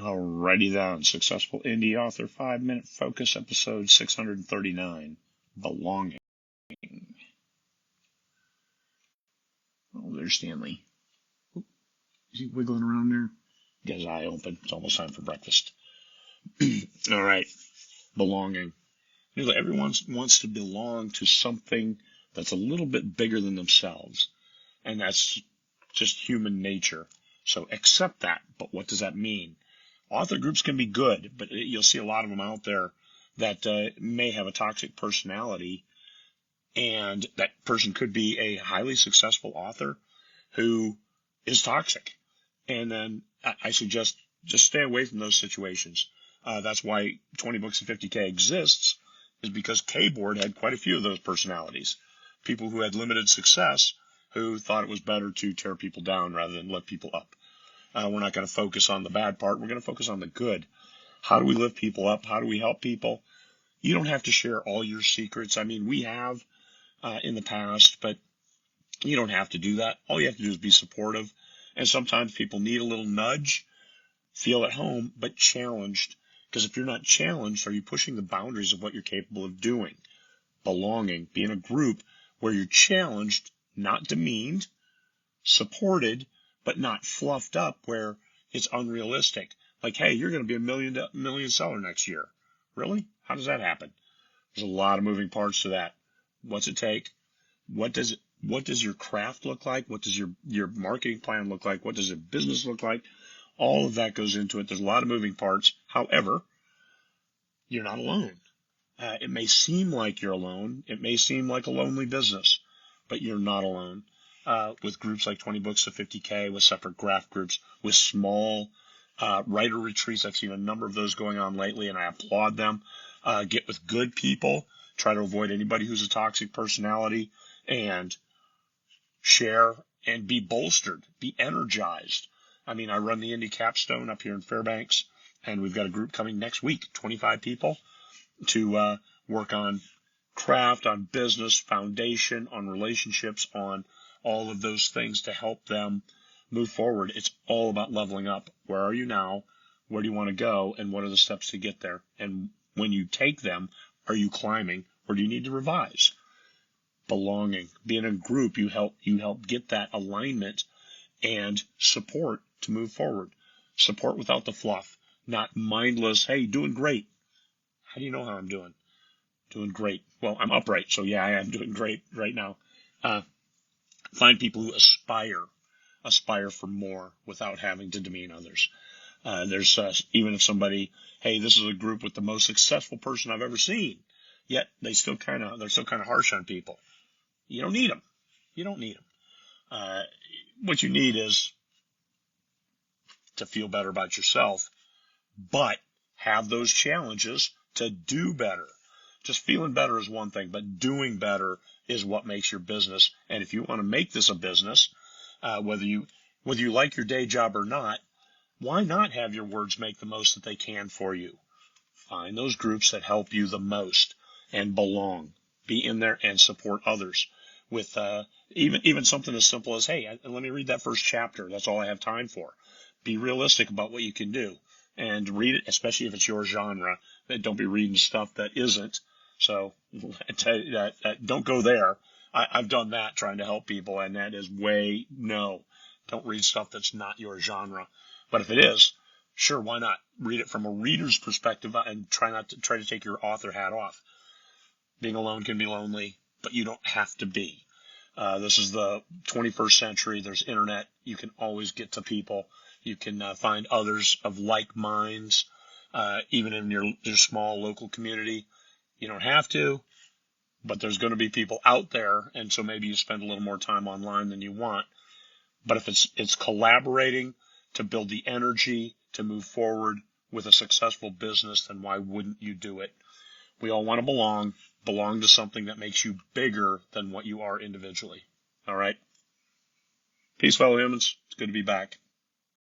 Alrighty then, Successful Indie Author 5-Minute Focus, episode 639, Belonging. Oh, there's Stanley. Is he wiggling around there? Got his eye open. It's almost time for breakfast. Alright, belonging. Everyone wants to belong to something that's a little bit bigger than themselves, and that's just human nature. So accept that, but what does that mean? Author groups can be good, but you'll see a lot of them out there that may have a toxic personality, and that person could be a highly successful author who is toxic. And then I suggest just stay away from those situations. That's why 20 Books and 50K exists, is because K-Board had quite a few of those personalities. People who had limited success who thought it was better to tear people down rather than lift people up. We're not going to focus on the bad part. We're going to focus on the good. How do we lift people up? How do we help people? You don't have to share all your secrets. I mean, we have in the past, but you don't have to do that. All you have to do is be supportive. And sometimes people need a little nudge, feel at home, but challenged. Because if you're not challenged, are you pushing the boundaries of what you're capable of doing? Belonging, be in a group where you're challenged, not demeaned, supported, but not fluffed up where it's unrealistic. Like, hey, you're going to be a million seller next year. Really? How does that happen? There's a lot of moving parts to that. What's it take? What does your craft look like? What does your marketing plan look like? What does your business look like? All of that goes into it. There's a lot of moving parts. However, you're not alone. It may seem like you're alone. It may seem like a lonely business, but you're not alone. With groups like 20 Books to 50K, with separate graph groups, with small writer retreats. I've seen a number of those going on lately, and I applaud them. Get with good people. Try to avoid anybody who's a toxic personality, and share and be bolstered, be energized. I mean, I run the Indie Capstone up here in Fairbanks, and we've got a group coming next week, 25 people, to work on craft, on business, foundation, on relationships, on all of those things to help them move forward. It's all about leveling up. Where are you now? Where do you want to go? And what are the steps to get there? And when you take them, are you climbing, or do you need to revise? Belonging. Being in a group, you help get that alignment and support to move forward. Support without the fluff. Not mindless, hey, doing great. How do you know how I'm doing? Doing great. Well, I'm upright, so yeah, I am doing great right now. Find people who aspire for more without having to demean others. There's even if somebody, hey, this is a group with the most successful person I've ever seen, yet they're still kind of harsh on people. You don't need them. You don't need them. What you need is to feel better about yourself, but have those challenges to do better. Just feeling better is one thing, but doing better is what makes your business. And if you want to make this a business, whether you like your day job or not, why not have your words make the most that they can for you? Find those groups that help you the most and belong. Be in there and support others with even something as simple as, hey, let me read that first chapter. That's all I have time for. Be realistic about what you can do and read it, especially if it's your genre. Don't be reading stuff that isn't. So I tell you that don't go there. I've done that trying to help people, and that is no. Don't read stuff that's not your genre. But if it is, sure, why not? Read it from a reader's perspective and try to take your author hat off. Being alone can be lonely, but you don't have to be. This is the 21st century. There's internet. You can always get to people. You can find others of like minds, even in your small local community. You don't have to, but there's going to be people out there, and so maybe you spend a little more time online than you want. But if it's collaborating to build the energy to move forward with a successful business, then why wouldn't you do it? We all want to belong to something that makes you bigger than what you are individually. All right? Peace, fellow humans. It's good to be back.